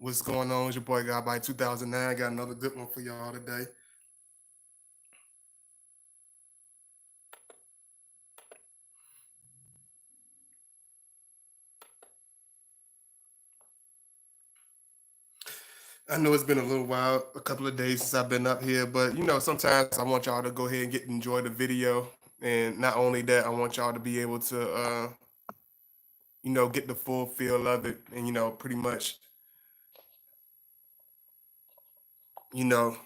What's going on? It's your boy God by 2009. Got another good one for y'all today. I know it's been a little while, a couple of days since I've been up here, but sometimes I want y'all to go ahead and get enjoy the video. And not only that, I want y'all to be able to, get the full feel of it and, pretty much, you know,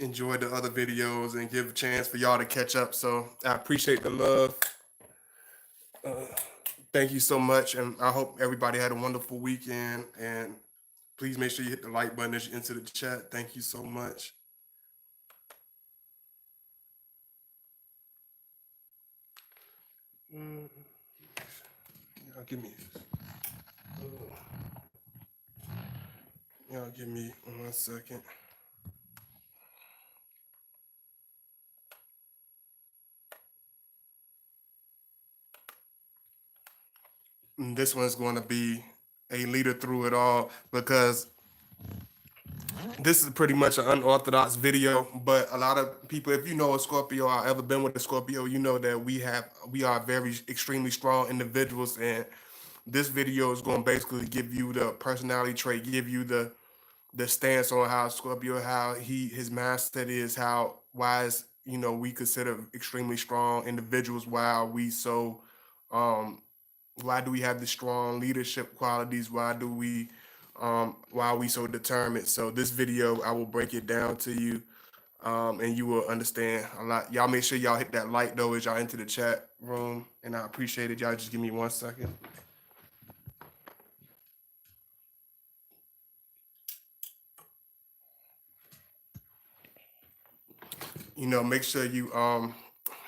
enjoy the other videos and give a chance for y'all to catch up. So I appreciate the love. Thank you so much. And I hope everybody had a wonderful weekend. And please make sure you hit the like button as you enter the chat. Thank you so much. Mm, y'all give me, y'all give me 1 second. And this one's going to be a leader through it all because this is pretty much an unorthodox video. But a lot of people, if you know a Scorpio or ever been with a Scorpio, you know that we are very extremely strong individuals, and this video is going to basically give you the personality trait, give you the stance on how Scorpio, how his mindset is, how why is we consider extremely strong individuals, why are we so um why do we have the strong leadership qualities, why are we so determined. So this video I will break it down to you, and you will understand a lot. Y'all make sure y'all hit that like though as y'all enter the chat room, and I appreciate it. Y'all just give me 1 second. Make sure you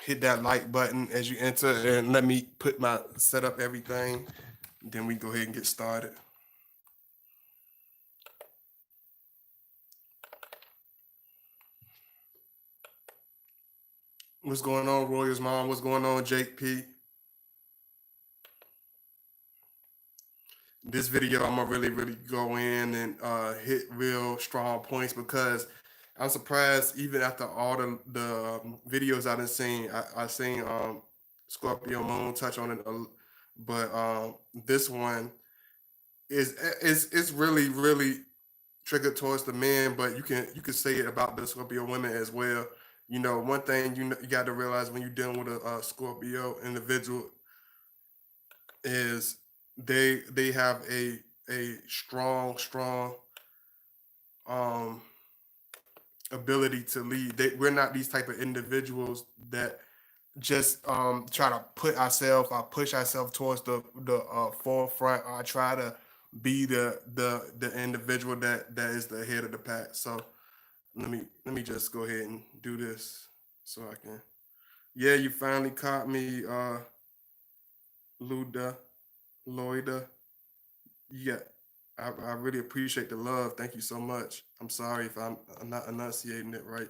hit that like button as you enter, and let me put my set up everything. Then we go ahead and get started. What's going on, Royals Mom? What's going on, Jake P? This video, I'm gonna really go in and hit real strong points because I'm surprised even after all the videos I've been seeing, I seen Scorpio Moon touch on it, but this one is really triggered towards the men, but you can say it about the Scorpio women as well. One thing you got to realize when you're dealing with a Scorpio individual is they have a strong um ability to lead. We're not these type of individuals that just try to put ourselves or push ourselves towards the forefront or try to be the individual that is the head of the pack. So let me just go ahead and do this so I can. Yeah, you finally caught me, Luda, Loida. Yeah, I really appreciate the love. Thank you so much. I'm sorry if I'm not enunciating it right.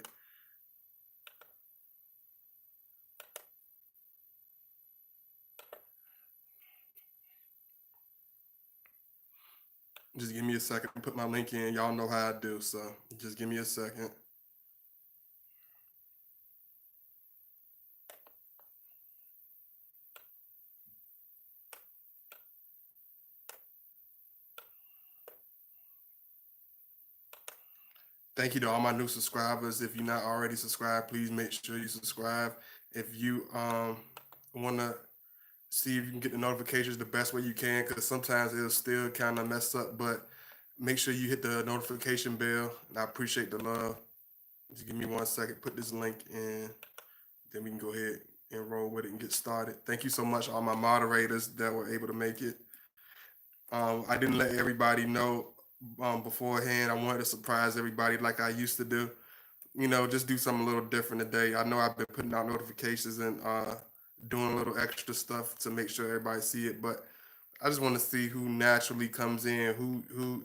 Just give me a second. Put my link in. Y'all know how I do. So just give me a second. Thank you to all my new subscribers. If you're not already subscribed, please make sure you subscribe. If you want to see if you can get the notifications the best way you can, because sometimes it'll still kind of mess up, but make sure you hit the notification bell. And I appreciate the love. Just give me 1 second. Put this link in. Then we can go ahead and roll with it and get started. Thank you so much, all my moderators that were able to make it. I didn't let everybody know beforehand. I wanted to surprise everybody like I used to do. Just do something a little different today. I know I've been putting out notifications and doing a little extra stuff to make sure everybody see it, but I just want to see who naturally comes in, who.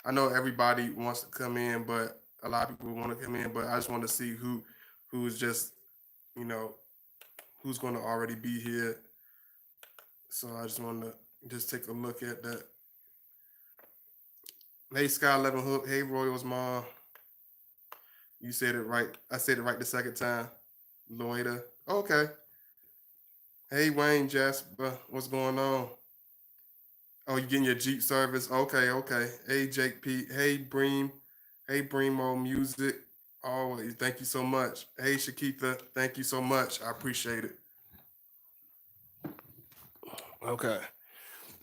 I know everybody wants to come in, but a lot of people want to come in, but I just want to see who's just, you know, who's going to already be here. So I just want to just take a look at that. Hey, Sky 11 Hook. Hey, Royals mom. You said it right. I said it right the second time. Loida. Okay. Hey, Wayne Jasper. What's going on? Oh, you getting your Jeep service? Okay, okay. Hey, Jake Pete. Hey, Bream. Hey, Breamo Music. Always. Thank you so much. Hey, Shakitha. Thank you so much. I appreciate it. Okay.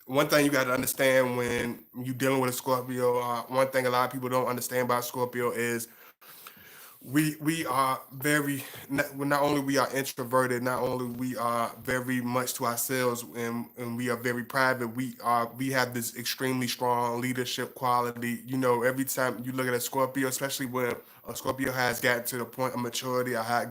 One thing you got to understand when you dealing with a Scorpio, one thing a lot of people don't understand about Scorpio is we are very not only we are introverted, not only we are very much to ourselves, and we are very private. We have this extremely strong leadership quality. You know, every time you look at a Scorpio, especially when a Scorpio has gotten to the point of maturity, I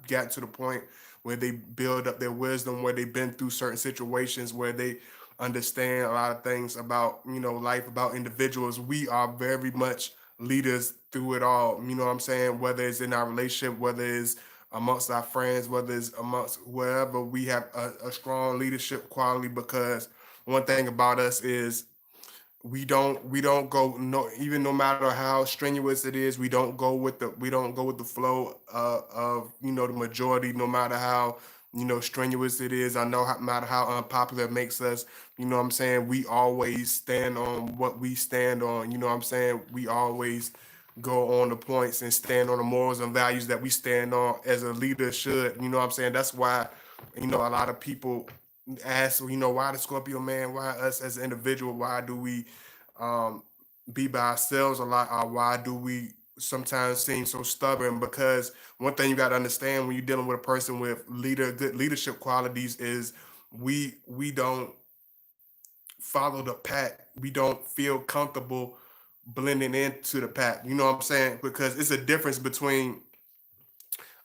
gotten to the point where they build up their wisdom, where they've been through certain situations, where they understand a lot of things about life, about individuals. We are very much leaders through it all. You know what I'm saying? Whether it's in our relationship, whether it's amongst our friends, whether it's amongst wherever, we have a strong leadership quality because one thing about us is we don't go no even no matter how strenuous it is, we don't go with the flow of the majority, no matter how strenuous it is. I know how, no matter how unpopular it makes us, you know what I'm saying, we always stand on what we stand on. You know what I'm saying, we always go on the points and stand on the morals and values that we stand on as a leader should. You know what I'm saying? That's why a lot of people ask, why the Scorpio man, why us as an individual, why do we um, be by ourselves a lot, or why do we sometimes seem so stubborn? Because one thing you got to understand when you're dealing with a person with good leadership qualities is we don't follow the pack. We don't feel comfortable blending into the pack. You know what I'm saying? Because it's a difference between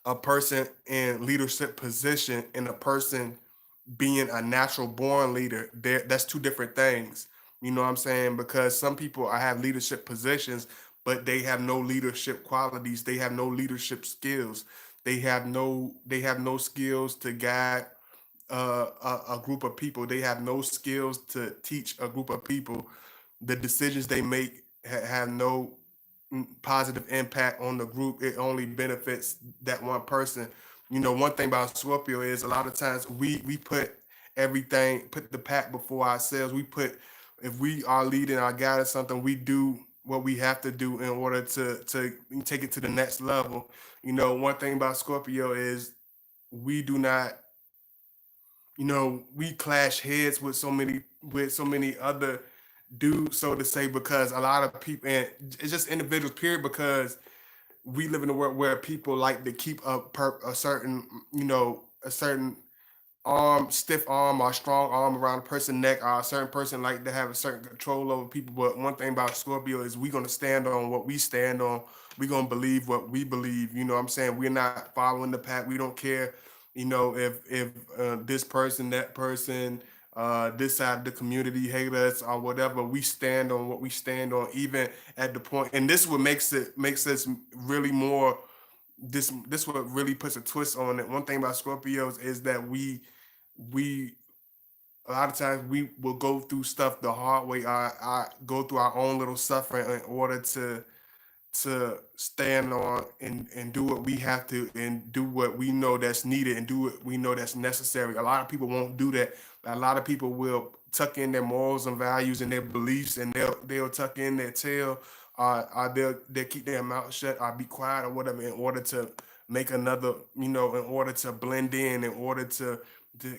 a person in leadership position and a person being a natural born leader. That's two different things. You know what I'm saying? Because some people have leadership positions, but they have no leadership qualities. They have no leadership skills. They have no skills to guide a group of people. They have no skills to teach a group of people. The decisions they make have no positive impact on the group. It only benefits that one person. One thing about Scorpio is a lot of times we put the pack before ourselves. If we are leading our guiding something, we do what we have to do in order to take it to the next level. One thing about Scorpio is we do not, we clash heads with so many other dudes, so to say, because a lot of people, and it's just individuals, period, because we live in a world where people like to keep a certain, a certain stiff arm or strong arm around a person's neck, or a certain person like to have a certain control over people. But one thing about Scorpio is we're gonna stand on what we stand on. We're gonna believe what we believe. You know what I'm saying? We're not following the pack. We don't care, if this person, that person, this side of the community hate us or whatever. We stand on what we stand on, even at the point. And this what makes us really more. This what really puts a twist on it. One thing about Scorpios is that we a lot of times we will go through stuff the hard way. I go through our own little suffering in order to stand on and do what we have to and do what we know that's needed and do what we know that's necessary. A lot of people won't do that. A lot of people will tuck in their morals and values and their beliefs, and they'll tuck in their tail, they'll keep their mouth shut or be quiet or whatever in order to make another, in order to blend in order to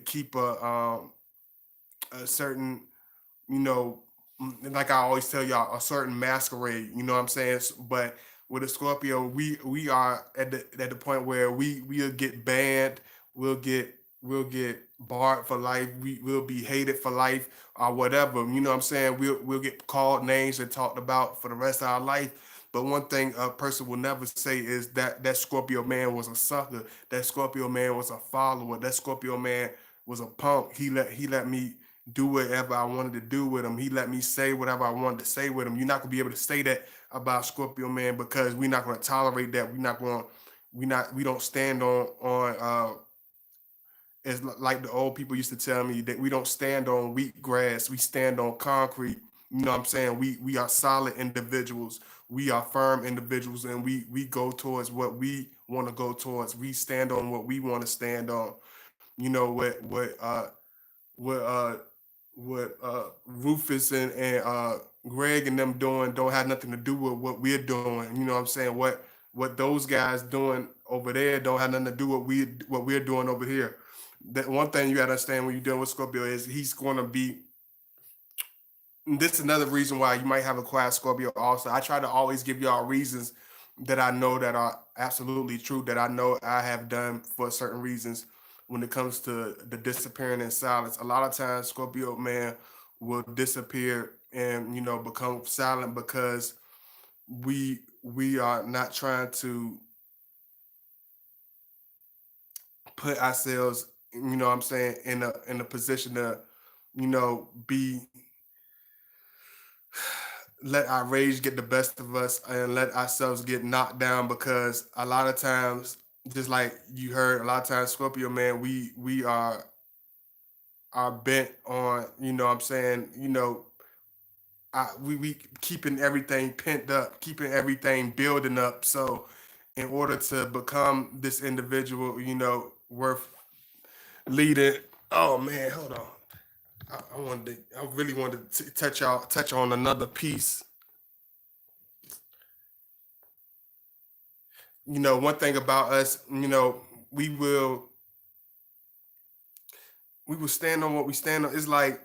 keep a certain, you know, like I always tell y'all, a certain masquerade. You know what I'm saying? But with a Scorpio, we are at the point where we'll get banned, we'll get barred for life, will be hated for life or whatever. You know what I'm saying? We'll get called names and talked about for the rest of our life. But one thing a person will never say is that Scorpio man was a sucker. That Scorpio man was a follower. That Scorpio man was a punk. He let me do whatever I wanted to do with him. He let me say whatever I wanted to say with him. You're not gonna be able to say that about Scorpio man because we're not gonna tolerate that. We don't stand on as like the old people used to tell me that we don't stand on wheat grass. We stand on concrete. You know what I'm saying? We are solid individuals. We are firm individuals, and we go towards what we want to go towards. We stand on what we want to stand on. You know what Rufus and Greg and them doing don't have nothing to do with what we're doing. You know what I'm saying? What those guys doing over there don't have nothing to do with what we're doing over here. That one thing you gotta understand when you're dealing with Scorpio is he's gonna be. This is another reason why you might have a quiet Scorpio. Also, I try to always give y'all reasons that I know that are absolutely true, that I know I have done for certain reasons when it comes to the disappearing in silence. A lot of times Scorpio man will disappear and become silent because we are not trying to put ourselves, what I'm saying, in a position to, be let our rage get the best of us and let ourselves get knocked down, because a lot of times, just like you heard, a lot of times Scorpio man, we are bent on, what I'm saying, we keeping everything pent up, keeping everything building up. So in order to become this individual, worth leading. Oh man, hold on. I really wanted to touch on another piece. One thing about us, we will we will stand on what we stand on. It's like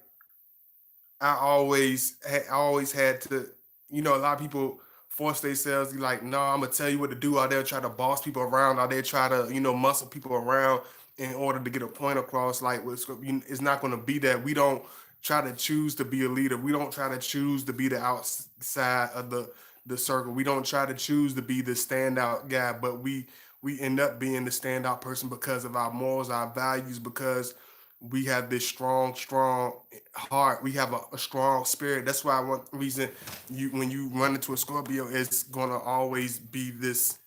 I always had to, a lot of people force themselves. Like, no, I'm gonna tell you what to do. Out there, try to boss people around. Out there, try to, muscle people around in order to get a point across. Like, it's not gonna be that. We don't try to choose to be a leader. We don't try to choose to be the outside of the circle. We don't try to choose to be the standout guy, but we end up being the standout person because of our morals, our values, because we have this strong heart. We have a strong spirit. That's why one reason you when you run into a Scorpio, it's gonna always be this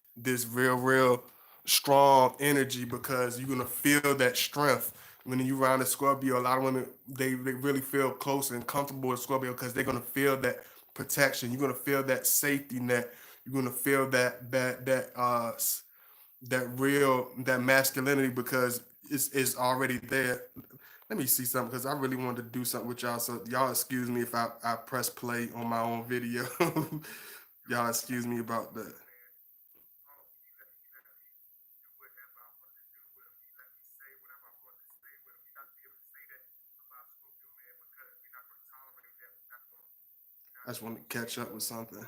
real strong energy, because you're gonna feel that strength when you around a Scorpio. A lot of women, they really feel close and comfortable with Scorpio because they're gonna feel that protection. You're gonna feel that safety net. You're gonna feel that masculinity, because it's already there. Let me see something, because I really wanted to do something with y'all. So y'all excuse me if I press play on my own video. Y'all excuse me about that. I just want to catch up with something.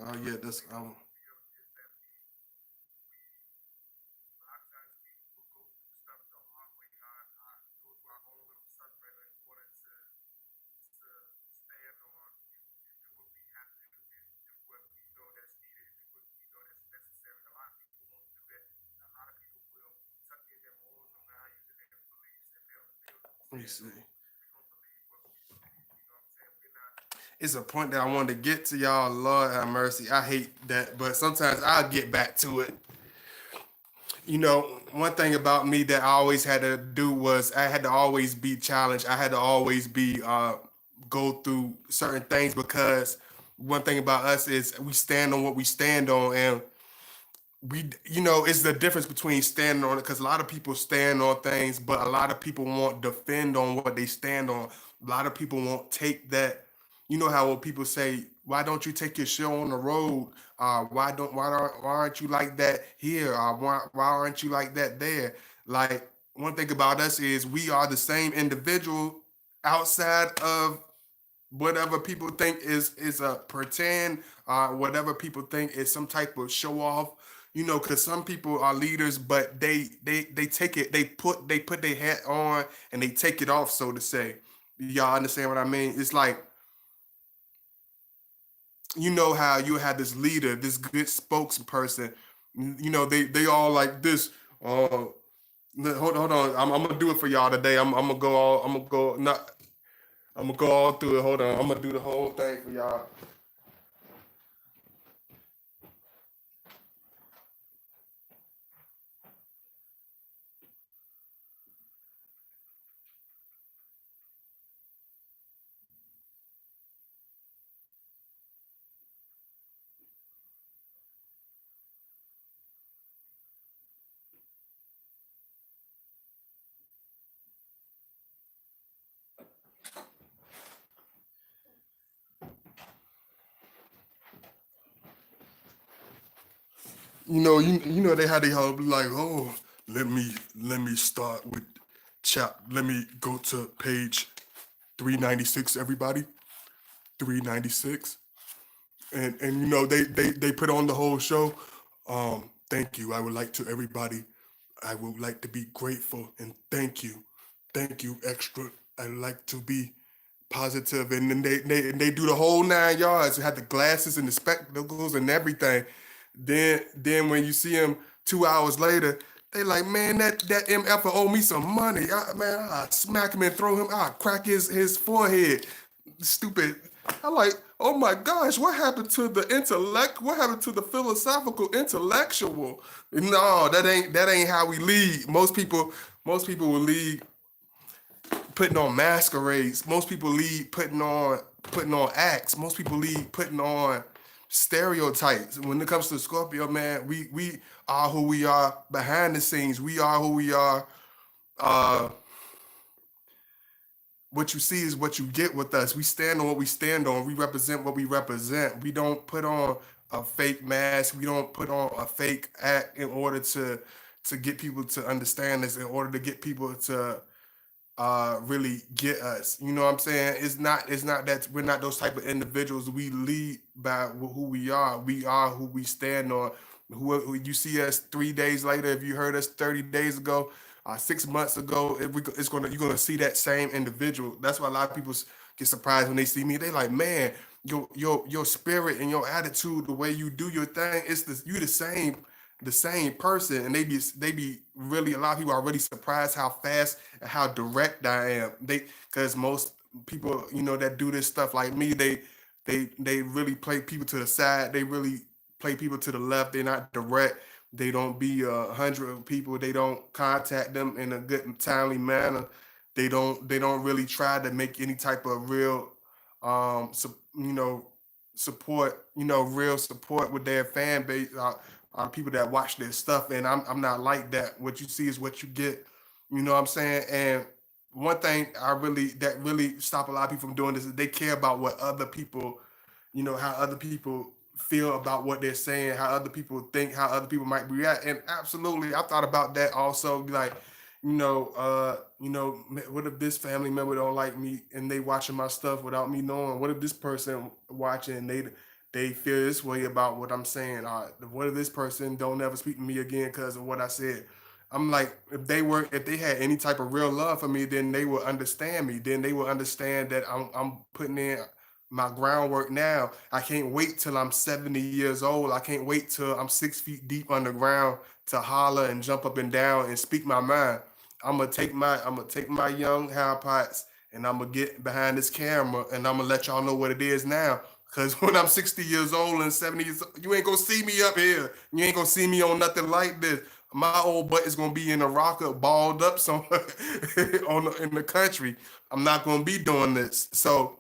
Oh yeah, that's let me see. It's a point that I wanted to get to y'all. Lord have mercy. I hate that, but sometimes I'll get back to it. One thing about me that I always had to do was I had to always be challenged. I had to always be go through certain things, because one thing about us is we stand on what we stand on, and it's the difference between standing on it, because a lot of people stand on things, but a lot of people won't defend on what they stand on. A lot of people won't take that. You know how when people say, why don't you take your show on the road? Why aren't you like that here? Why aren't you like that there? Like, one thing about us is we are the same individual outside of whatever people think is a pretend, whatever people think is some type of show off. Because some people are leaders, but they take it, they put their hat on and they take it off, so to say. Y'all understand what I mean? It's like, how you had this leader, this good spokesperson. They all like this. Hold on, I'm gonna do it for y'all today. I'm gonna go all. I'm gonna go not. I'm gonna go all through it. Hold on, I'm gonna do the whole thing for y'all. you know they had they all be like, oh, let me start with let me go to page 396, everybody. 396. And they put on the whole show. Thank you. I would like to everybody. I would like to be grateful and thank you extra. I like to be positive, and then they do the whole 9 yards. They had the glasses and the spectacles and everything. Then when you see them 2 hours later, they like, man, that MF owe me some money. Man, I smack him and throw him. I crack his forehead. Stupid. I'm like, oh my gosh, what happened to the intellect? What happened to the philosophical intellectual? No, that ain't how we lead. Most people will lead putting on masquerades. Most people lead putting on acts. Most people lead putting on stereotypes. When it comes to Scorpio, man, we are who we are behind the scenes. We are who we are. Uh, what you see is what you get with us. We stand on what we stand on. We represent what we represent. We don't put on a fake mask. We don't put on a fake act in order to get people to understand us, in order to get people to really get us. You know what I'm saying? It's not that we're not those type of individuals. We lead by who we are. We are who we stand on. Who you see us 3 days later, if you heard us 30 days ago, 6 months ago, you're gonna see that same individual. That's why a lot of people get surprised when they see me. They like, man, your spirit and your attitude, the way you do your thing, you the same person. And they be really, a lot of people are really surprised how fast and how direct I am. Because most people, that do this stuff like me, they really play people to the side. They really play people to the left. They're not direct. They don't be 100 people. They don't contact them in a good and timely manner. They don't really try to make any type of real support, real support with their fan base. People that watch their stuff, and I'm not like that. What you see is what you get. You know what I'm saying? And one thing that really stop a lot of people from doing this is they care about what other people, how other people feel about what they're saying, how other people think, how other people might react. And absolutely, I thought about that also. Like, what if this family member don't like me and they watching my stuff without me knowing? What if this person watching and they feel this way about what I'm saying? What if this person don't ever speak to me again because of what I said? I'm like, if they had any type of real love for me, then they would understand me. Then they would understand that I'm putting in my groundwork now. I can't wait till I'm 70 years old. I can't wait till I'm 6 feet deep underground to holler and jump up and down and speak my mind. I'm gonna take my young high pots and I'm gonna get behind this camera and I'm gonna let y'all know what it is now. Cause when I'm 60 years old and 70 years old, you ain't gonna see me up here. You ain't gonna see me on nothing like this. My old butt is gonna be in a rocker, balled up somewhere in the country. I'm not gonna be doing this. So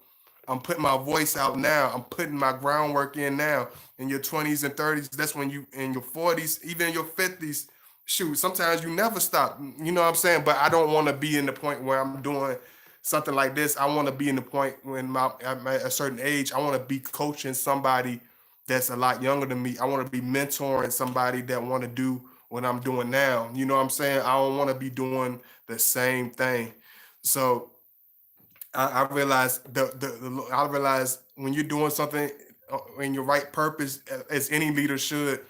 I'm putting my voice out now. I'm putting my groundwork in now. In your 20s and 30s, that's when you, in your 40s, even in your 50s, shoot, sometimes you never stop. You know what I'm saying? But I don't want to be in the point where I'm doing something like this. I want to be in the point when I'm at a certain age. I want to be coaching somebody that's a lot younger than me. I want to be mentoring somebody that want to do what I'm doing now. You know what I'm saying? I don't want to be doing the same thing. So I realize I realize when you're doing something in your right purpose, as any leader should,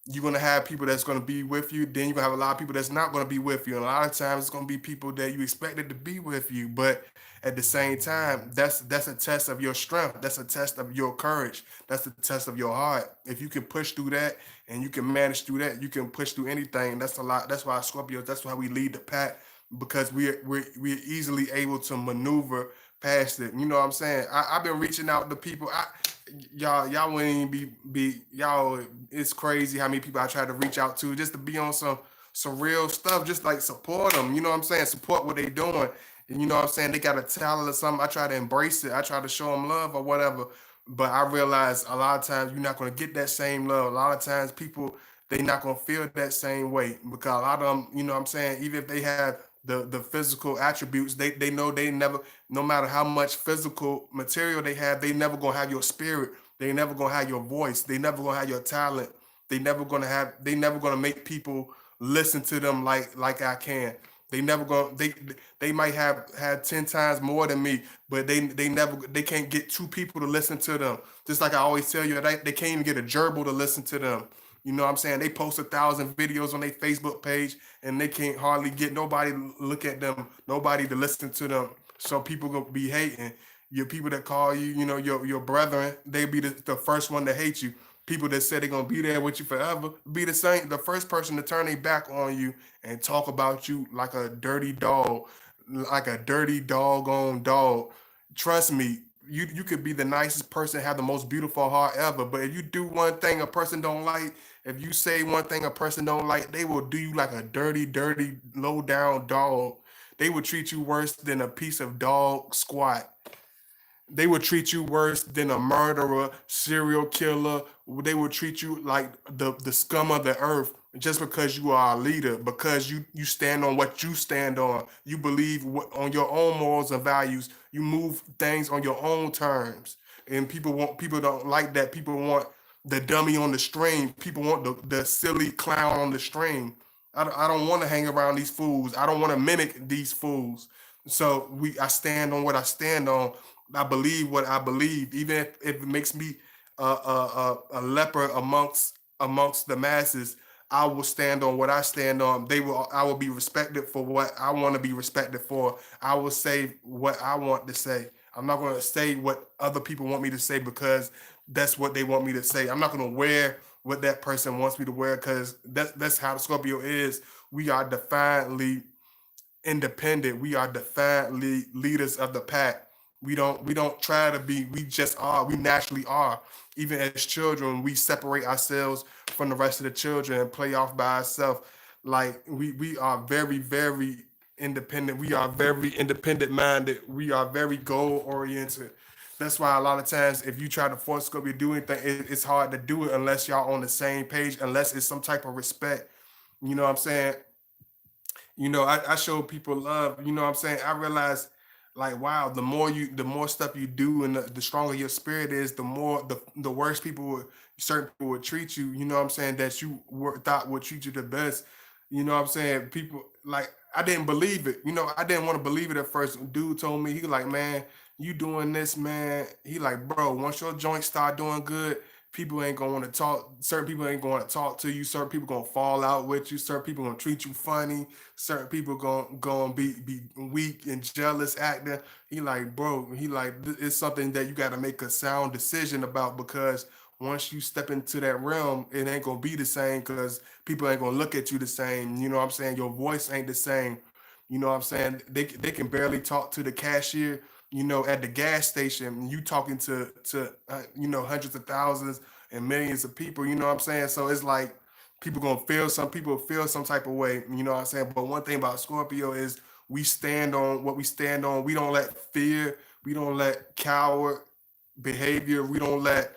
you're gonna have people that's gonna be with you. Then you're gonna have a lot of people that's not gonna be with you. And a lot of times it's gonna be people that you expected to be with you. But at the same time, that's a test of your strength. That's a test of your courage. That's a test of your heart. If you can push through that and you can manage through that, you can push through anything. That's a lot. That's why Scorpios, that's why we lead the pack, because we're easily able to maneuver past it. You know what I'm saying? I've been reaching out to people. Y'all wouldn't even be y'all. It's crazy how many people I try to reach out to just to be on some real stuff, just like support them. You know what I'm saying? Support what they doing. And you know what I'm saying? They got a talent or something. I try to embrace it. I try to show them love or whatever. But I realize a lot of times you're not gonna get that same love. A lot of times people, they not gonna feel that same way, because a lot of them, you know what I'm saying, even if they have the physical attributes, they know they never, no matter how much physical material they have, they never gonna have your spirit. They never gonna have your voice. They never gonna have your talent. They never gonna make people listen to them like I can. They never gonna they might have had 10 times more than me, but they can't get two people to listen to them. Just like I always tell you, they can't even get a gerbil to listen to them. You know what I'm saying? They post 1,000 videos on their Facebook page and they can't hardly get nobody to look at them, nobody to listen to them. So people gonna be hating. Your people that call you, your brethren, they be the first one to hate you. People that say they're gonna be there with you forever be the first person to turn their back on you and talk about you like a dirty doggone dog. Trust me, you could be the nicest person, have the most beautiful heart ever, but if you do one thing a person don't like, if you say one thing a person don't like, they will do you like a dirty, low down dog. They will treat you worse than a piece of dog squat. They would treat you worse than a murderer, serial killer. They would treat you like the scum of the earth just because you are a leader, because you stand on what you stand on. You believe on your own morals and values. You move things on your own terms. And people don't like that. People want the dummy on the string. People want the silly clown on the string. I don't want to hang around these fools. I don't want to mimic these fools. So I stand on what I stand on. I believe what I believe, even if it makes me a leper amongst the masses. I will stand on what I stand on. I will be respected for what I want to be respected for. I will say what I want to say. I'm not going to say what other people want me to say because that's what they want me to say. I'm not going to wear what that person wants me to wear because that's how the Scorpio is. We are defiantly independent. We are defiantly leaders of the pack. We don't try to be. We just are. We naturally are. Even as children, we separate ourselves from the rest of the children and play off by ourselves. Like we are very independent. We are very independent minded. We are very goal oriented. That's why a lot of times, if you try to force Scorpio to do anything, it's hard to do it unless y'all on the same page, unless it's some type of respect. You know what I'm saying? I show people love. You know what I'm saying? I realize, like, wow, the more stuff you do, and the stronger your spirit is, the worse certain people would treat you. You know what I'm saying? That thought would treat you the best. You know what I'm saying? People, like, I didn't believe it. I didn't want to believe it at first. Dude told me, he like, man, you doing this, man. He like, bro, once your joints start doing good, people ain't gonna want to talk. Certain people ain't gonna talk to you. Certain people gonna fall out with you. Certain people gonna treat you funny. Certain people gonna be weak and jealous acting. He like, bro, it's something that you got to make a sound decision about, because once you step into that realm, it ain't gonna be the same, because people ain't gonna look at you the same. You know what I'm saying? Your voice ain't the same. You know what I'm saying? They can barely talk to the cashier, at the gas station. You talking to hundreds of thousands and millions of people. You know what I'm saying? So it's like some people feel some type of way. You know what I'm saying? But one thing about Scorpio is we stand on what we stand on. We don't let fear, we don't let coward behavior, we don't let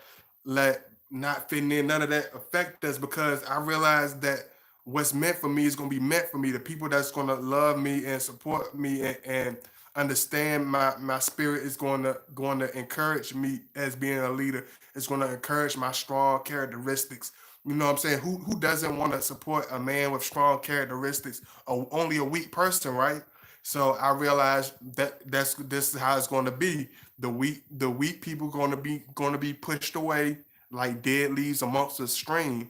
not fitting in, none of that affect us, because I realize that what's meant for me is going to be meant for me. The people that's going to love me and support me and understand my spirit is going to encourage me as being a leader. It's going to encourage my strong characteristics. You know what I'm saying? Who doesn't want to support a man with strong characteristics? Only a weak person, right? So I realized that this is how it's going to be. The weak people going to be pushed away like dead leaves amongst the stream.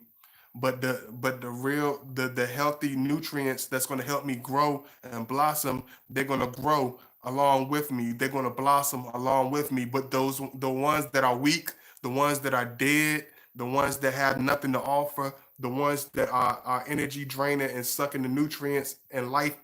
But the real the healthy nutrients that's going to help me grow and blossom, they're going to grow along with me. They're going to blossom along with me. But the ones that are weak, the ones that are dead, the ones that have nothing to offer, the ones that are energy draining and sucking the nutrients and life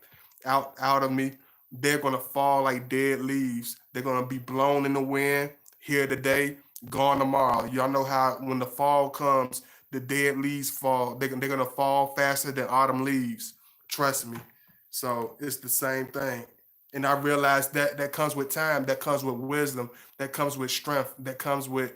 out of me, they're gonna fall like dead leaves. They're gonna be blown in the wind here today, gone tomorrow. Y'all know how when the fall comes, the dead leaves fall. They're gonna fall faster than autumn leaves. Trust me. So it's the same thing. And I realized that comes with time, that comes with wisdom, that comes with strength, that comes with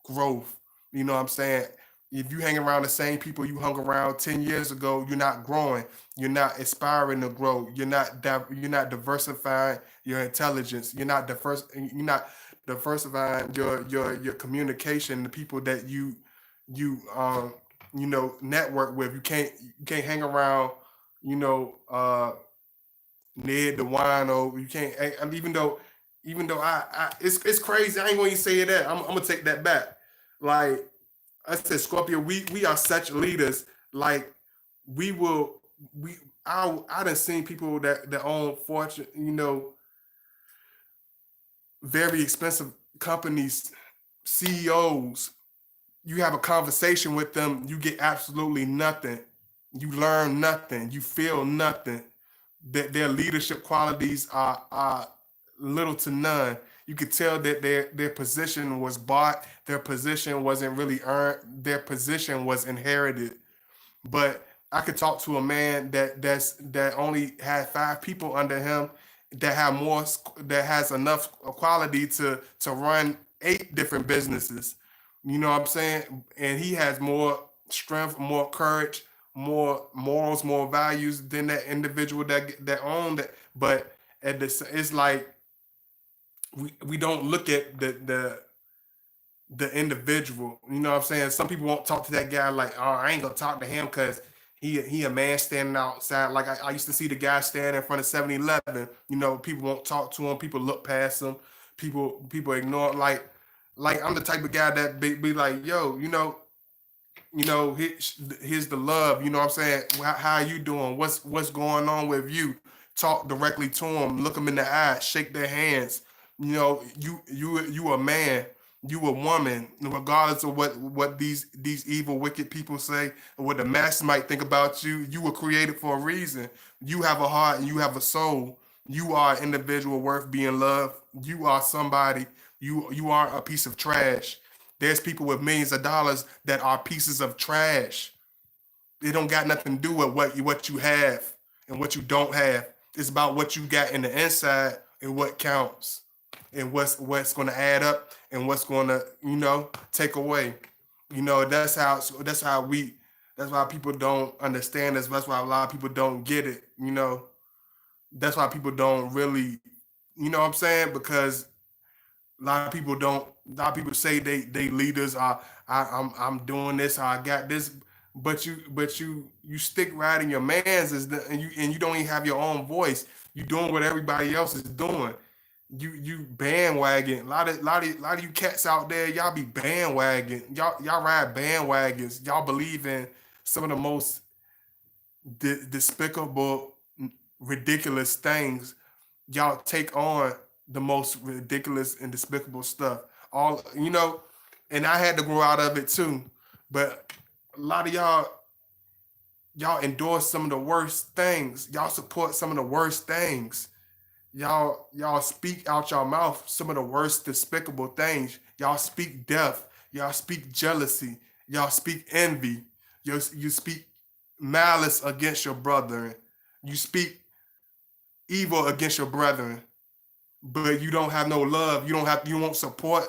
growth. You know what I'm saying? If you hang around the same people you hung around 10 years ago, you're not growing. You're not aspiring to grow. You're not diversifying your intelligence. You're not diversifying your communication. The people that you network with. You can't hang around, you know, Ned the wino. You can't. Even though it's crazy. I ain't going to say that. I'm gonna take that back. Like I said, Scorpio, we are such leaders. Like we will we I done seen people that own fortune, very expensive companies, CEOs. You have a conversation with them, you get absolutely nothing. You learn nothing. You feel nothing. That their leadership qualities are little to none. You could tell that their position was bought. Their position wasn't really earned. Their position was inherited. But I could talk to a man that only had 5 people under him, that have more, that has enough quality to run 8 different businesses. You know what I'm saying? And he has more strength, more courage, more morals, more values than that individual that owned it. But at this, it's like we don't look at the individual. You know what I'm saying? Some people won't talk to that guy like, oh, I ain't gonna talk to him because he a man standing outside. Like I used to see the guy standing in front of 7-Eleven. People won't talk to him. People look past him. People ignore. Like I'm the type of guy that be like, yo, here's the love. You know what I'm saying? How are you doing? What's going on with you? Talk directly to them. Look them in the eye. Shake their hands. You a man. You a woman. Regardless of what these evil, wicked people say, or what the masses might think about you, you were created for a reason. You have a heart and you have a soul. You are an individual worth being loved. You are somebody. You are a piece of trash. There's people with millions of dollars that are pieces of trash. It don't got nothing to do with what you have and what you don't have. It's about what you got in the inside and what counts, and what's going to add up and what's going to take away. That's why people don't understand this. That's why a lot of people don't get it. That's why people don't really, what I'm saying, because a lot of people don't. A lot of people say they leaders are. I'm doing this. Or I got this. But you stick right in your man's and you don't even have your own voice. You doing what everybody else is doing. You bandwagon. A lot of you cats out there. Y'all be bandwagon. Y'all ride bandwagons. Y'all believe in some of the most despicable, ridiculous things. Y'all take on the most ridiculous and despicable stuff. And I had to grow out of it too. But a lot of y'all endorse some of the worst things. Y'all support some of the worst things. Y'all speak out your mouth some of the worst despicable things. Y'all speak death. Y'all speak jealousy. Y'all speak envy. You speak malice against your brother. You speak evil against your brethren, but you don't have no love. You won't support.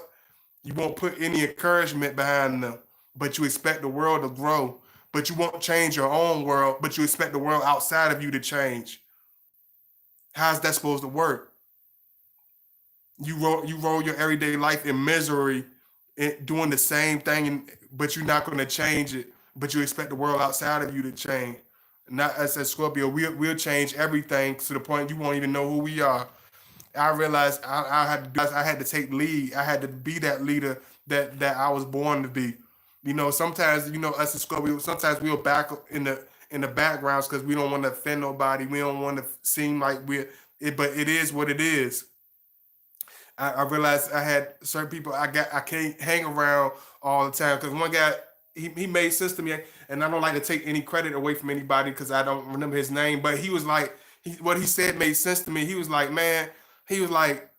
You won't put any encouragement behind them. But you expect the world to grow. But you won't change your own world. But you expect the world outside of you to change. How's that supposed to work? You roll your everyday life in misery, doing the same thing, but you're not going to change it. But you expect the world outside of you to change. Not as a Scorpio, we'll change everything to the point you won't even know who we are. I realized I had to take lead. I had to be that leader that I was born to be. Sometimes us as Scorpio, sometimes we'll back in the backgrounds because we don't want to offend nobody. We don't want to seem like but it is what it is. I realized I had certain people I can't hang around all the time because one guy he made sense to me, and I don't like to take any credit away from anybody because I don't remember his name, but he was like what he said made sense to me. He was like, man, he was like,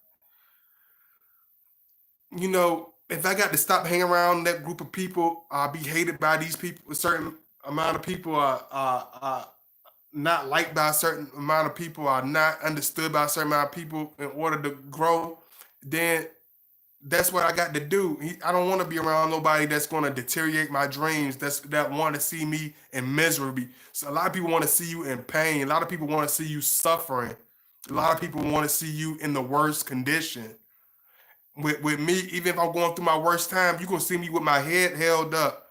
if I got to stop hanging around that group of people, I'll be hated by these people. A certain amount of people are not liked by a certain amount of people, are not understood by a certain amount of people in order to grow. Then that's what I got to do. I don't want to be around nobody that's going to deteriorate my dreams. That want to see me in misery. So a lot of people want to see you in pain. A lot of people want to see you suffering. A lot of people want to see you in the worst condition. With me, even if I'm going through my worst time, you're gonna see me with my head held up,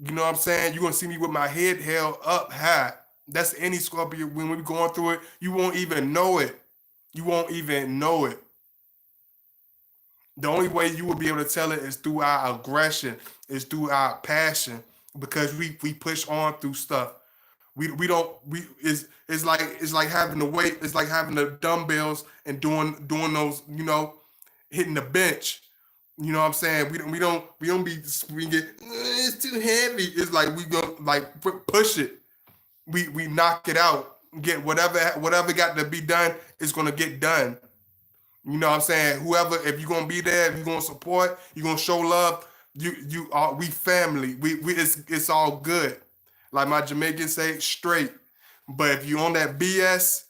You know what I'm saying? You're gonna see me with my head held up high. That's any Scorpio. When we're going through it, you won't even know it. You won't even know it. The only way you will be able to tell it is through our aggression, is through our passion, because we push on through stuff. We don't we it's like having the weight, it's like having the dumbbells and doing those, hitting the bench. You know what I'm saying? We don't be we get it's too heavy. It's like we go like push it. We knock it out. Get whatever got to be done is gonna get done. You know what I'm saying? Whoever, if you're gonna be there, if you're gonna support, you're gonna show love. You are we family. We it's all good. Like my Jamaicans say, straight. But if you on that BS,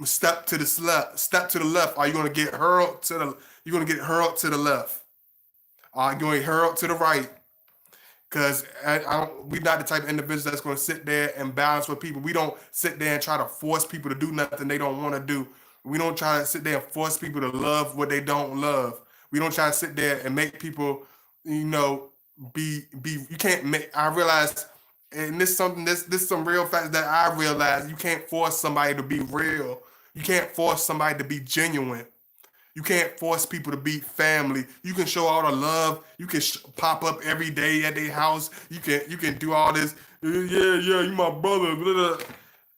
step to the left. Step to the left. Are you gonna get hurled to the? You're gonna get hurled to the left. Are you gonna get hurled to the right? Because we're not the type of individuals that's going to sit there and balance with people. We don't sit there and try to force people to do nothing they don't want to do. We don't try to sit there and force people to love what they don't love. We don't try to sit there and make people, you know, be. You can't make. I realize, and this some real facts that I realize. You can't force somebody to be real. You can't force somebody to be genuine. You can't force people to be family. You can show all the love. You can pop up every day at their house. You can do all this. Yeah, you my brother. Blah, blah.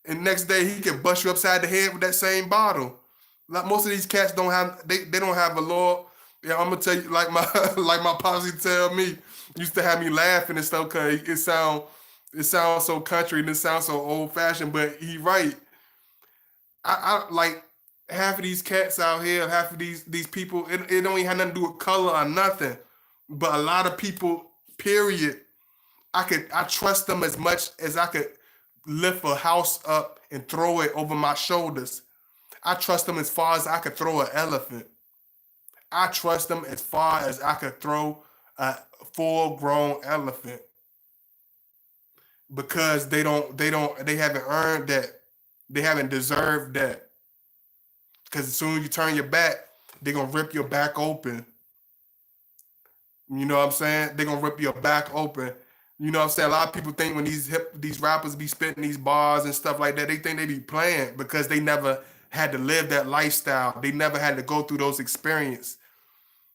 And next day he can bust you upside the head with that same bottle. Like most of these cats don't have they don't have a law. Yeah, I'm gonna tell you like my like my posse tell me used to have me laughing and stuff because it sounds so country and it sounds so old fashioned, but he right. I like half of these cats out here, half of these people, it don't even have nothing to do with color or nothing. But a lot of people, period, I trust them as much as I could lift a house up and throw it over my shoulders. I trust them as far as I could throw an elephant. I trust them as far as I could throw a full grown elephant because they haven't earned that. They haven't deserved that. Because as soon as you turn your back, they're gonna rip your back open. You know what I'm saying? They're gonna rip your back open. You know what I'm saying? A lot of people think when these rappers be spitting these bars and stuff like that, they think they be playing because they never had to live that lifestyle. They never had to go through those experiences.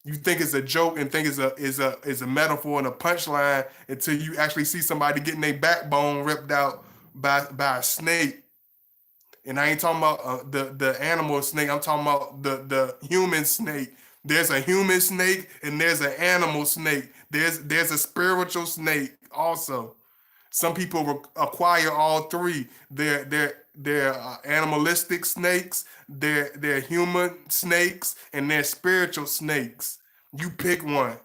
You think it's a joke and think it's a metaphor and a punchline until you actually see somebody getting their backbone ripped out by a snake. And I ain't talking about the animal snake. I'm talking about the human snake. There's a human snake and there's an animal snake. There's a spiritual snake also. Some people acquire all three. They're animalistic snakes. They're human snakes and they're spiritual snakes. You pick one,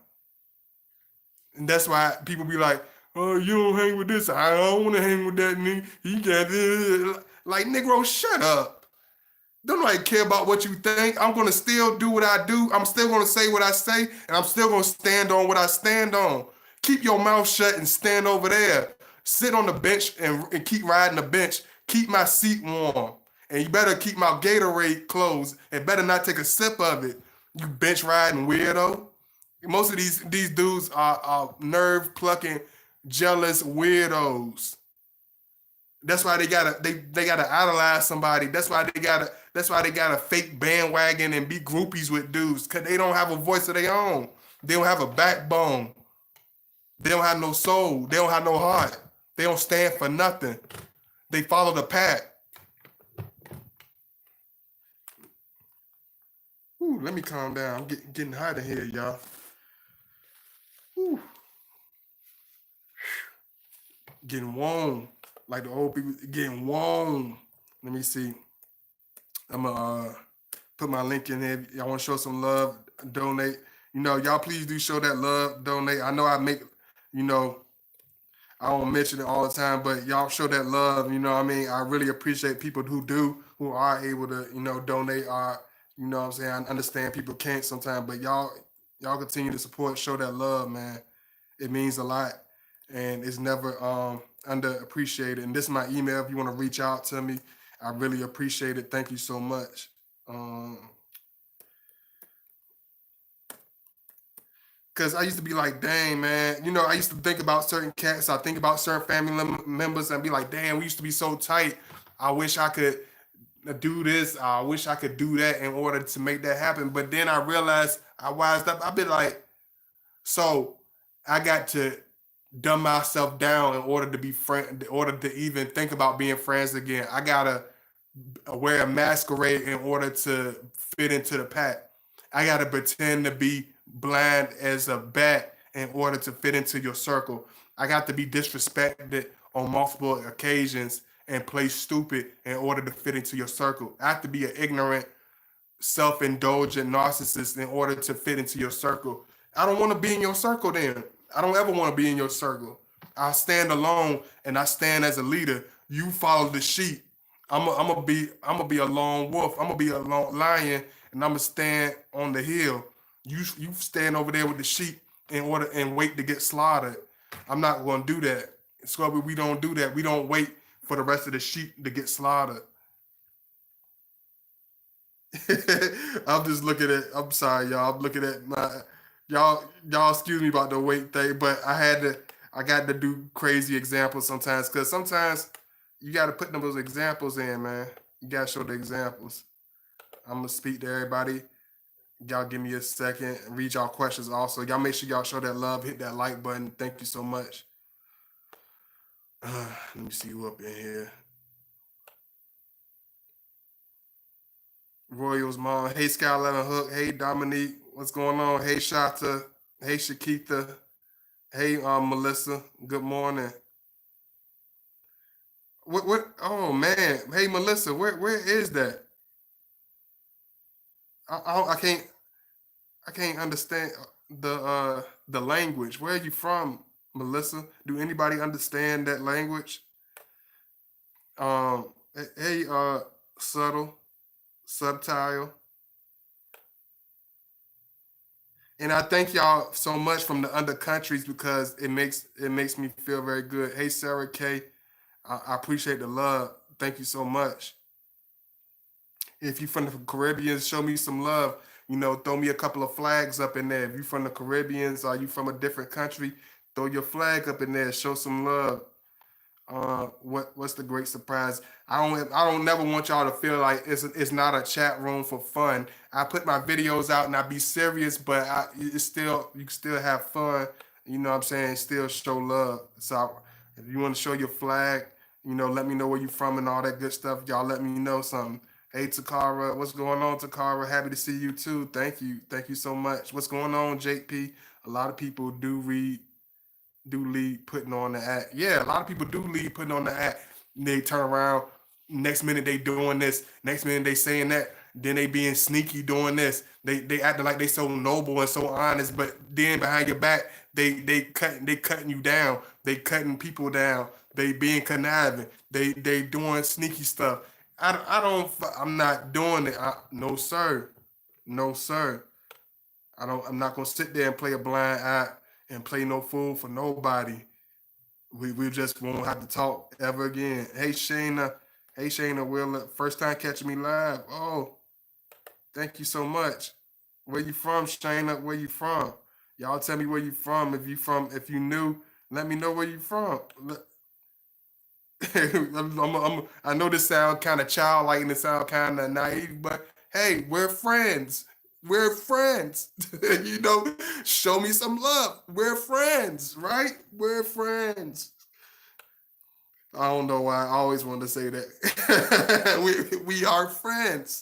and that's why people be like, "Oh, you don't hang with this. I don't want to hang with that nigga. He got this." Like, Negro, shut up. Don't nobody care about what you think. I'm gonna still do what I do. I'm still gonna say what I say, and I'm still gonna stand on what I stand on. Keep your mouth shut and stand over there. Sit on the bench and keep riding the bench. Keep my seat warm. And you better keep my Gatorade closed and better not take a sip of it. You bench riding weirdo. Most of these dudes are nerve plucking, jealous weirdos. That's why they gotta idolize somebody. That's why they gotta fake bandwagon and be groupies with dudes. Cause they don't have a voice of their own. They don't have a backbone. They don't have no soul. They don't have no heart. They don't stand for nothing. They follow the pack. Ooh, let me calm down. I'm getting hot in here, y'all. Ooh, getting warm. Like the old people getting warm. Let me see. I'm gonna put my link in here. Y'all want to show some love, donate. Y'all please do show that love, donate. I know you know, I don't mention it all the time, but y'all show that love. You know what I mean? I really appreciate people who are able to, donate. You know what I'm saying? I understand people can't sometimes, but y'all continue to support, show that love, man. It means a lot, and it's never underappreciated. And this is my email if you want to reach out to me. I really appreciate it. Thank you so much. Um, Cause I used to be like, dang man, I used to think about certain cats. I think about certain family members and be like, damn, we used to be so tight. I wish I could do this. I wish I could do that in order to make that happen. But then I realized I wised up. I've been like, so I got to dumb myself down in order to be friend, in order to even think about being friends again. I gotta wear a masquerade in order to fit into the pack. I gotta pretend to be blind as a bat in order to fit into your circle. I got to be disrespected on multiple occasions and play stupid in order to fit into your circle. I have to be an ignorant, self-indulgent narcissist in order to fit into your circle. I don't want to be in your circle then. I don't ever want to be in your circle. I stand alone and I stand as a leader. You follow the sheep. I'm gonna be a lone wolf. I'm gonna be a lone lion and I'm gonna stand on the hill. You stand over there with the sheep in order and wait to get slaughtered. I'm not gonna do that. Scorpio, we don't do that. We don't wait for the rest of the sheep to get slaughtered. I'm just looking at. I'm sorry, y'all. I'm looking at my. Y'all, excuse me about the weight thing, but I had to. I got to do crazy examples sometimes because sometimes you got to put those examples in, man. You got to show the examples. I'm gonna speak to everybody. Y'all give me a second and read y'all questions also. Y'all make sure y'all show that love, hit that like button. Thank you so much. Let me see who up in here. Royals mom. Hey Sky 11 Hook. Hey Dominique. What's going on? Hey Shata. Hey Shakita. Hey Melissa. Good morning. What oh man. Hey Melissa, where is that? I can't understand the language. Where are you from, Melissa? Do anybody understand that language? Hey subtle, subtile. And I thank y'all so much from the other countries because it makes me feel very good. Hey Sarah K, I appreciate the love. Thank you so much. If you from the Caribbean, show me some love. Throw me a couple of flags up in there. If you from the Caribbeans or you from a different country, throw your flag up in there. Show some love. What's the great surprise? I don't never want y'all to feel like it's not a chat room for fun. I put my videos out and I be serious, but it's still you can still have fun. You know what I'm saying? Still show love. So if you want to show your flag, let me know where you from and all that good stuff. Y'all let me know something. Hey Takara, what's going on, Takara? Happy to see you too. Thank you so much. What's going on, Jake P? A lot of people do lead putting on the act. Yeah, a lot of people do lead putting on the act. They turn around, next minute they doing this, next minute they saying that, then they being sneaky doing this. They acting like they so noble and so honest, but then behind your back, they cutting you down. They cutting people down. They being conniving. They doing sneaky stuff. I'm not doing it. No sir. No sir. I'm not gonna sit there and play a blind eye and play no fool for nobody. We just won't have to talk ever again. Hey Shayna. Hey Shayna Wheeler. First time catching me live. Oh, thank you so much. Where you from, Shayna? Where you from? Y'all tell me where you from. If you new, let me know where you from. I know this sound kind of childlike and it sound kind of naive, but hey, we're friends. We're friends. Show me some love. We're friends, right? We're friends. I don't know why I always wanted to say that. we are friends.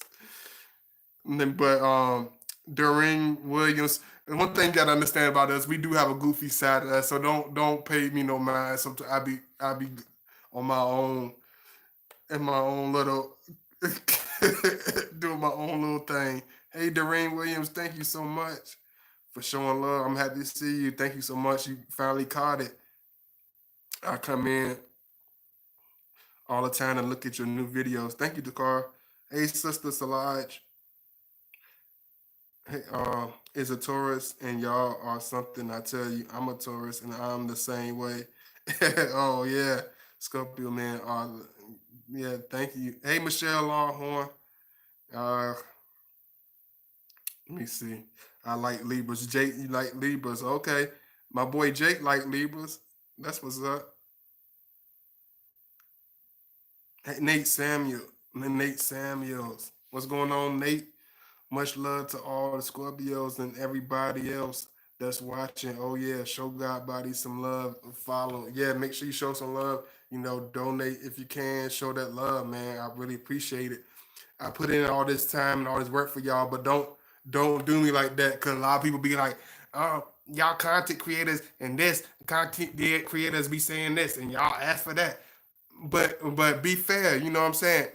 But Doreen Williams, and one thing you gotta understand about us, we do have a goofy side of us, so don't pay me no mind. Sometimes I be on my own in my own little doing my own little thing. Hey Doreen Williams, thank you so much for showing love. I'm happy to see you. Thank you so much. You finally caught it. I come in all the time and look at your new videos. Thank you, Dakar. Hey, Sister Salaj. Hey, is a Taurus and y'all are something. I tell you, I'm a Taurus and I'm the same way. Oh yeah, Scorpio man. Yeah, thank you. Hey, Michelle Longhorn. Uh, let me see. I like Libras. Jake, you like Libras? Okay, my boy Jake like Libras. That's what's up. Hey, Nate Samuel, Nate Samuels. What's going on, Nate? Much love to all the Scorpios and everybody else that's watching. Oh yeah, show God body some love. Follow. Yeah, make sure you show some love. Donate if you can. Show that love, man. I really appreciate it. I put in all this time and all this work for y'all, but don't do me like that because a lot of people be like, oh, y'all content creators and this content creators be saying this and y'all ask for that. But be fair, you know what I'm saying?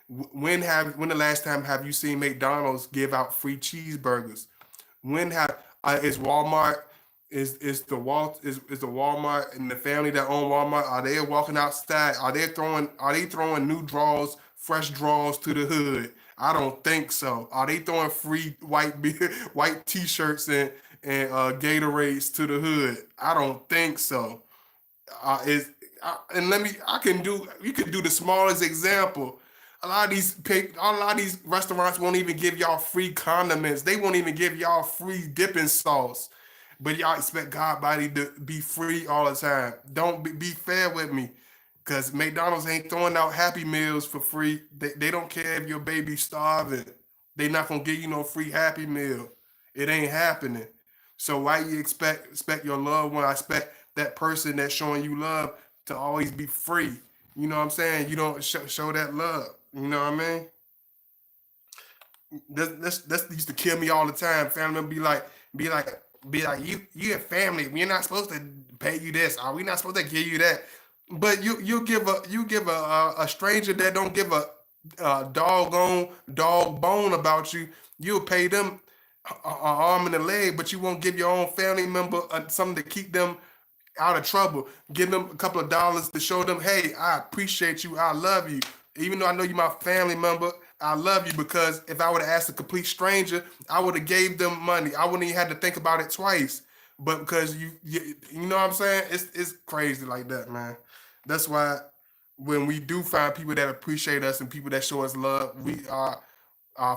When the last time have you seen McDonald's give out free cheeseburgers? When have is Walmart is the Walmart and the family that own Walmart, are they walking outside? Are they throwing new draws, fresh draws to the hood? I don't think so. Are they throwing free white beer, white t-shirts and Gatorades to the hood? I don't think so. Is and let me I can do you can do the smallest example. A lot of these restaurants won't even give y'all free condiments. They won't even give y'all free dipping sauce. But y'all expect God body to be free all the time. Don't be fair with me. Cause McDonald's ain't throwing out Happy Meals for free. They don't care if your baby's starving. They not gonna give you no free Happy Meal. It ain't happening. So why you expect your loved one? I expect that person that's showing you love to always be free. You know what I'm saying? You don't show that love. You know what I mean? That's used to kill me all the time. Family member be like, you a family. We're not supposed to pay you this. Are we not supposed to give you that? But you give a stranger that don't give a doggone dog bone about you. You'll pay them a arm and a leg, but you won't give your own family member something to keep them out of trouble. Give them a couple of dollars to show them, hey, I appreciate you. I love you. Even though I know you my family member, I love you because if I would have asked a complete stranger, I would have gave them money. I wouldn't even had to think about it twice. But because you know what I'm saying? It's crazy like that, man. That's why when we do find people that appreciate us and people that show us love, we are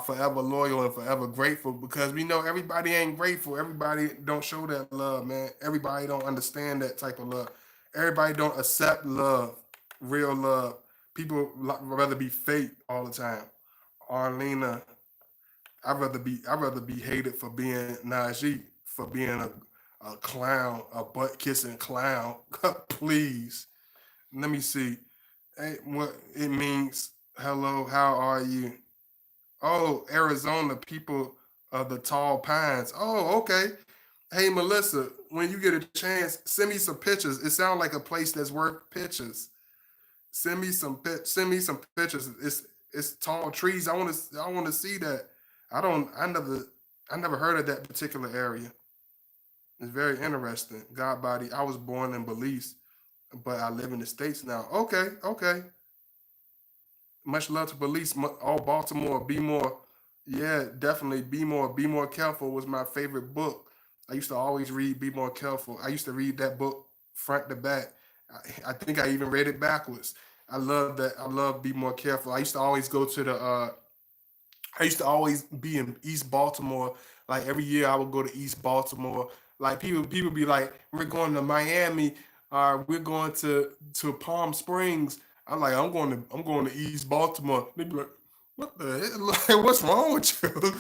forever loyal and forever grateful because we know everybody ain't grateful. Everybody don't show that love, man. Everybody don't understand that type of love. Everybody don't accept love, real love. People rather be fake all the time. Arlena, I'd rather be hated for being Najee, for being a clown, a butt kissing clown. Please. Let me see. Hey, what it means. Hello, how are you? Oh, Arizona people of the tall pines. Oh, okay. Hey, Melissa, when you get a chance, send me some pictures. It sounds like a place that's worth pictures. Send me some pictures. It's tall trees. I want to see that. I don't. I never heard of that particular area. It's very interesting. God body. I was born in Belize, but I live in the states now. Okay, okay. Much love to police. All Baltimore. Be more. Yeah, definitely. Be more. Be more careful was my favorite book. I used to always read. Be more careful. I used to read that book front to back. I think I even read it backwards. I love that. I love Be More Careful. I used to always go to the I used to always be in East Baltimore. Like every year, I would go to East Baltimore. Like people be like, "We're going to Miami. We're going to Palm Springs." I'm like, "I'm going to East Baltimore." They be like, "What the hell? Like, what's wrong with you?"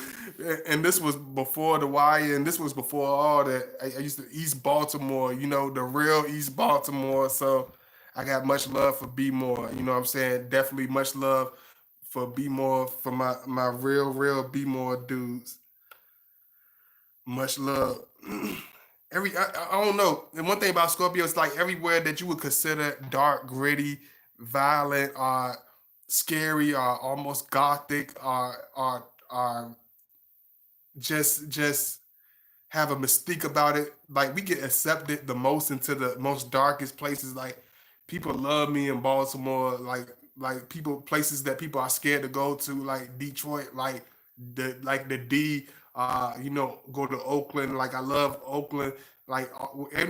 And this was before the wire, and this was before all that. I used to East Baltimore, the real East Baltimore. So I got much love for B More. You know what I'm saying? Definitely much love for Be More, for my real Be More dudes. Much love. I don't know. And one thing about Scorpio is like everywhere that you would consider dark, gritty, violent, or scary, or almost gothic, or just have a mystique about it. Like we get accepted the most into the most darkest places. Like people love me in Baltimore. Like people places that people are scared to go to, like Detroit, like the D. Go to Oakland. Like I love Oakland. Like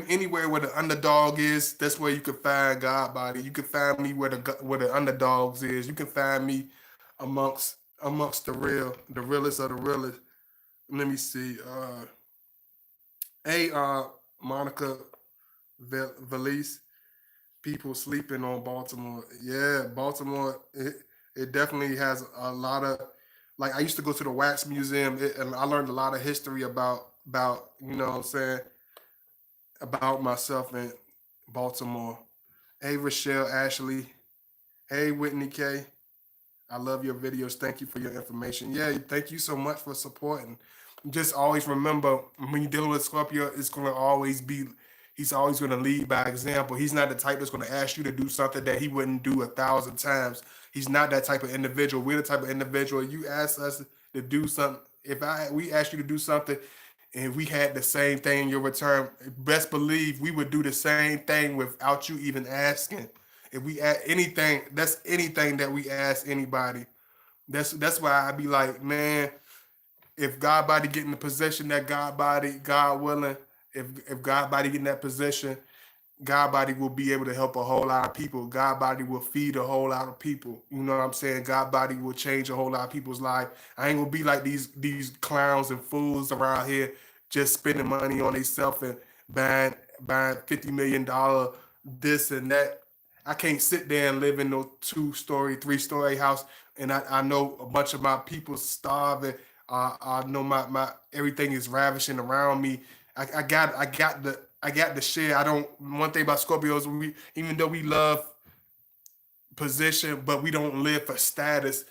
anywhere where the underdog is, that's where you can find God body. You can find me where the underdogs is. You can find me amongst the realest of the realest. Let me see. Hey, Monica Valise. People sleeping on Baltimore. Yeah, Baltimore. It definitely has a lot of. Like I used to go to the Wax Museum, and I learned a lot of history about what I'm saying, about myself in Baltimore. Hey, Rochelle Ashley. Hey, Whitney K. I love your videos. Thank you for your information. Yeah, thank you so much for supporting. Just always remember when you're dealing with Scorpio, it's gonna always be he's always gonna lead by example. He's not the type that's gonna ask you to do something that he wouldn't do 1,000 times. He's not that type of individual. We're the type of individual you ask us to do something. If I we asked you to do something and we had the same thing in your return, best believe we would do the same thing without you even asking. If we add anything, that's anything that we ask anybody. That's why I be like, man, if God body get in the position that God body, God willing, if God body get in that position, God body will be able to help a whole lot of people. God body will feed a whole lot of people. You know what I'm saying? God body will change a whole lot of people's life. I ain't gonna be like these clowns and fools around here just spending money on themselves and buying $50 million this and that. I can't sit there and live in no 2-story, 3-story house, and I know a bunch of my people starving. I know my everything is ravishing around me. I got the share. I don't. One thing about Scorpios, we even though we love position, but we don't live for status.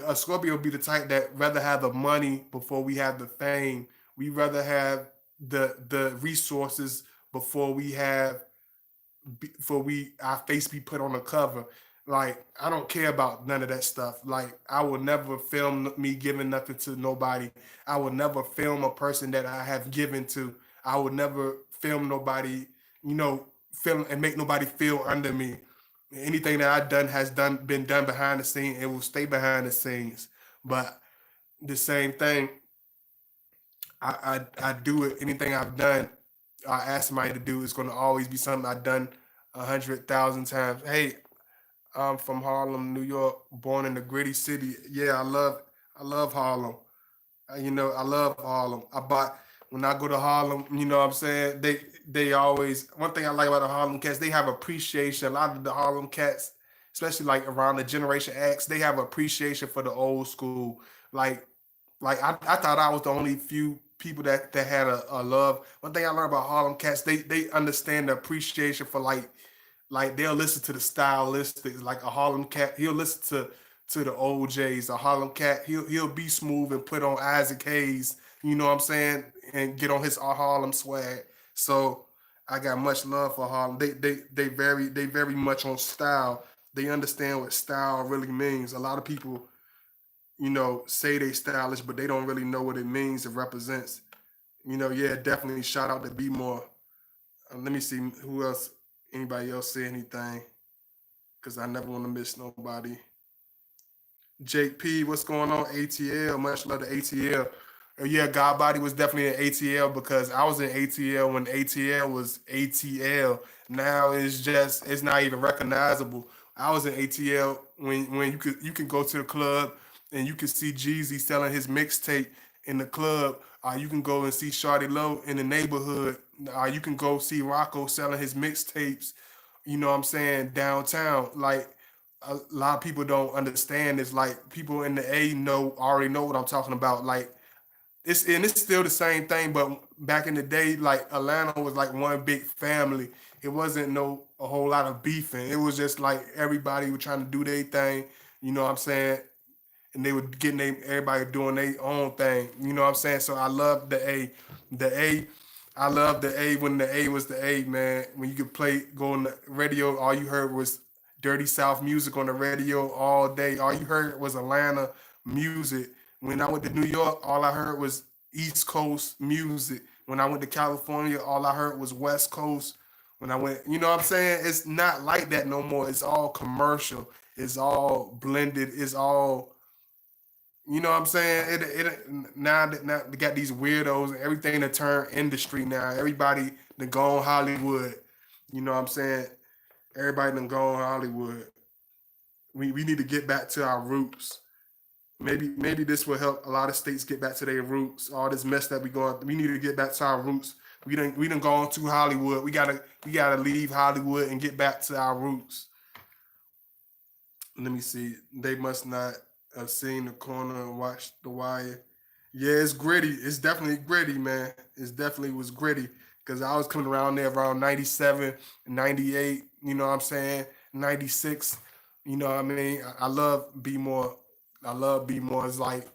A Scorpio be the type that rather have the money before we have the fame. We rather have the resources before we have before we our face be put on the cover. Like I don't care about none of that stuff. Like I will never film me giving nothing to nobody. I will never film a person that I have given to. I would never film nobody, film and make nobody feel under me. Anything that I've done has done been done behind the scene. It will stay behind the scenes. But the same thing, I do it. Anything I've done, I ask somebody to do. It's going to always be something I've done 100,000 times. Hey, I'm from Harlem, New York, born in the gritty city. Yeah, I love Harlem. I love Harlem. I bought when I go to Harlem. You know what I'm saying? They always one thing I like about the Harlem cats. They have appreciation. A lot of the Harlem cats, especially like around the Generation X, they have appreciation for the old school. Like I thought I was the only few people that had a love. One thing I learned about Harlem cats, they understand the appreciation for like they'll listen to the stylistics, like a Harlem cat. He'll listen to the OJs. A Harlem cat. He'll be smooth and put on Isaac Hayes. You know what I'm saying? And get on his Harlem swag. So I got much love for Harlem. They very much on style. They understand what style really means. A lot of people, say they stylish, but they don't really know what it means. It represents. Yeah, definitely. Shout out to Be More. Let me see who else. Anybody else say anything? Because I never want to miss nobody. Jake P, what's going on? ATL, much love to ATL. Yeah, Godbody was definitely an ATL because I was in ATL when ATL was ATL. Now it's not even recognizable. I was in ATL when you can go to the club and you can see Jeezy selling his mixtape in the club. You can go and see Shawty Low in the neighborhood. You can go see Rocco selling his mixtapes. You know what I'm saying, downtown. Like a lot of people don't understand this. Like people in the A already know what I'm talking about. Like it's still the same thing, but back in the day, like Atlanta was like one big family. It wasn't no a whole lot of beefing. It was just like everybody was trying to do their thing. You know what I'm saying? And they were getting everybody doing their own thing. You know what I'm saying? So I love the A. The A, I love the A when the A was the A, man. When you could go on the radio, all you heard was Dirty South music on the radio all day. All you heard was Atlanta music. When I went to New York, all I heard was East Coast music. When I went to California, all I heard was West Coast. When I went, you know what I'm saying? It's not like that no more. It's all commercial. It's all blended. It's all you know what I'm saying? Now they got these weirdos and everything to turn industry now. Everybody done gone Hollywood. You know what I'm saying? Everybody done gone Hollywood. We need to get back to our roots. Maybe this will help a lot of states get back to their roots. All this mess that we going, we need to get back to our roots. We done gone to Hollywood. We gotta leave Hollywood and get back to our roots. Let me see. They must not have seen the corner and watched The Wire. Yeah, it's gritty. It's definitely gritty, man. It definitely was gritty because I was coming around there around 97, 98. You know what I'm saying? 96. You know what I mean? I love Be More. I love Be More. It's like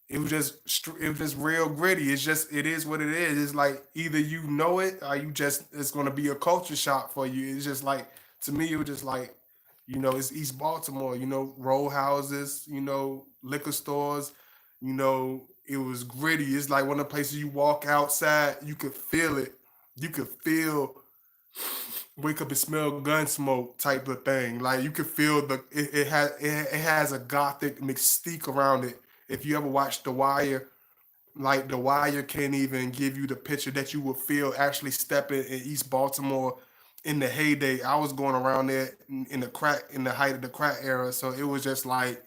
it was just real gritty. It is what it is. It's like either you know it or you just it's gonna be a culture shock for you. It's just like to me it was just like it's East Baltimore. Row houses. Liquor stores. It was gritty. It's like one of the places you walk outside, you could feel it. You could feel wake up and smell gun smoke type of thing. Like you could feel it has a gothic mystique around it. If you ever watched The Wire, like The Wire can't even give you the picture that you would feel actually stepping in East Baltimore in the heyday. I was going around there in the height of the crack era, so it was just like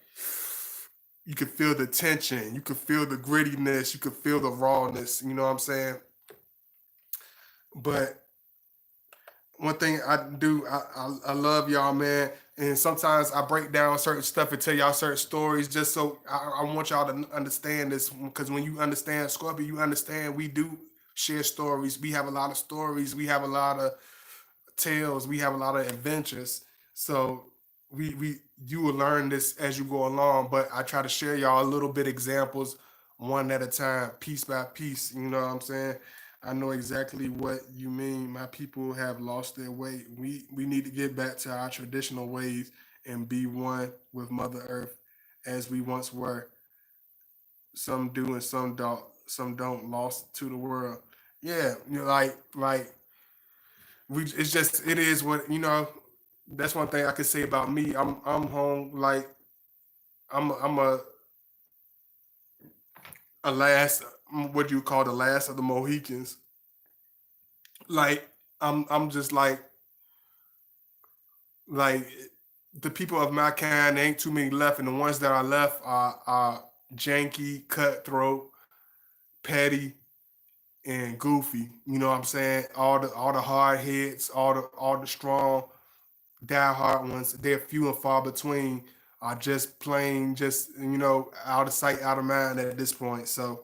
you could feel the tension, you could feel the grittiness, you could feel the rawness. You know what I'm saying? But one thing I do, I love y'all, man. And sometimes I break down certain stuff and tell y'all certain stories just so I want y'all to understand this. Because when you understand Scorpio, you understand we do share stories. We have a lot of stories. We have a lot of tales. We have a lot of adventures. So we you will learn this as you go along. But I try to share y'all a little bit examples, one at a time, piece by piece. You know what I'm saying? I know exactly what you mean. My people have lost their way. We need to get back to our traditional ways and be one with Mother Earth as we once were. Some do and some don't. Some don't. Lost to the world. Yeah, like we. It's just it is what you know. That's one thing I could say about me. I'm home like I'm a last. What do you call the last of the Mohicans? Like I'm just like the people of my kind. There ain't too many left, and the ones that are left are janky, cutthroat, petty, and goofy. You know what I'm saying? All the hard heads, all the strong, diehard ones. They're few and far between. Are just plain, just out of sight, out of mind at this point. So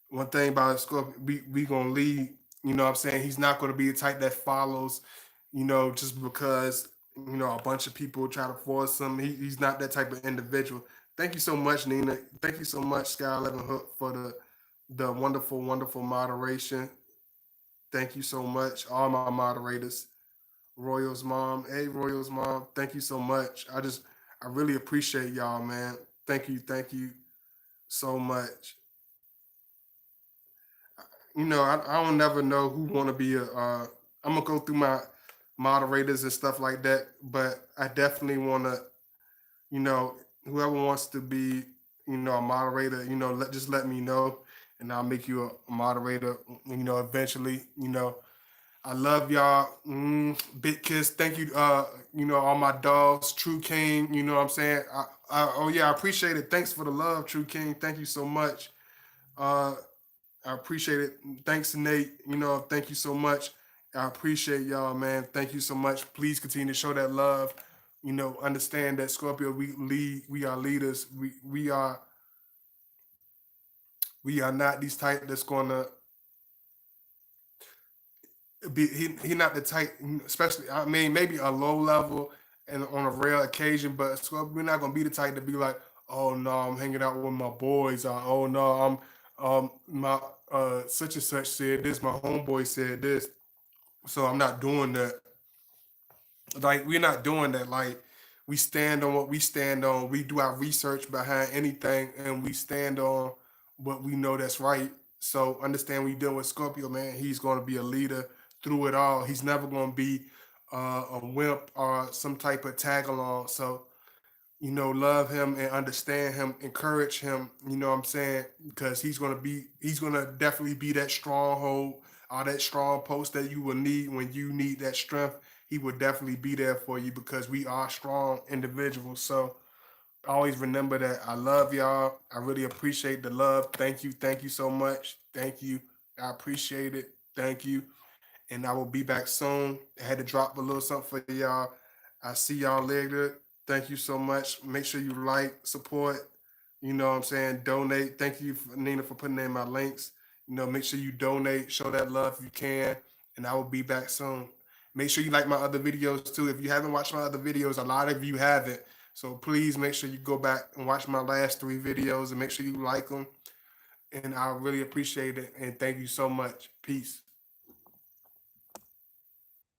one thing about Scorpio, we gonna lead. You know what I'm saying? He's not gonna be the type that follows, just because, a bunch of people try to force him. He's not that type of individual. Thank you so much, Nina. Thank you so much, Sky 11 Hook, for the wonderful, wonderful moderation. Thank you so much, all my moderators. Royal's mom. Hey, Royal's mom. Thank you so much. I really appreciate y'all, man. Thank you so much. I don't never know who want to be I'm gonna go through my moderators and stuff like that, but I definitely want to, you know, whoever wants to be, a moderator, just let me know, and I'll make you a moderator. Eventually. I love y'all. Big kiss. Thank you. All my dogs. True King. You know what I'm saying. Oh yeah, I appreciate it. Thanks for the love, True King. Thank you so much. Uh, I appreciate it. Thanks, Nate. Thank you so much. I appreciate y'all, man. Thank you so much. Please continue to show that love. Understand that Scorpio, we lead. We are leaders. We are not these type that's gonna be. He not the type, especially. I mean, maybe a low level and on a rare occasion, but Scorpio, we're not gonna be the type to be like, oh no, I'm hanging out with my boys. Or, oh no, my such and such said this. My homeboy said this. So I'm not doing that. Like we're not doing that. Like we stand on what we stand on. We do our research behind anything, and we stand on what we know that's right. So understand when you deal with Scorpio, man. He's going to be a leader through it all. He's never going to be a wimp or some type of tag along. So love him and understand him, encourage him, what I'm saying? Because he's gonna definitely be that stronghold or that strong post that you will need when you need that strength. He will definitely be there for you because we are strong individuals. So always remember that I love y'all. I really appreciate the love. Thank you so much. Thank you. I appreciate it. Thank you. And I will be back soon. I had to drop a little something for y'all. I see y'all later. Thank you so much. Make sure you like, support, you know what I'm saying, donate. Thank you, Nina, for putting in my links. You know, make sure you donate, show that love if you can, and I will be back soon. Make sure you like my other videos too. If you haven't watched my other videos, a lot of you haven't. So please make sure you go back and watch my last 3 videos and make sure you like them. And I really appreciate it. And thank you so much. Peace.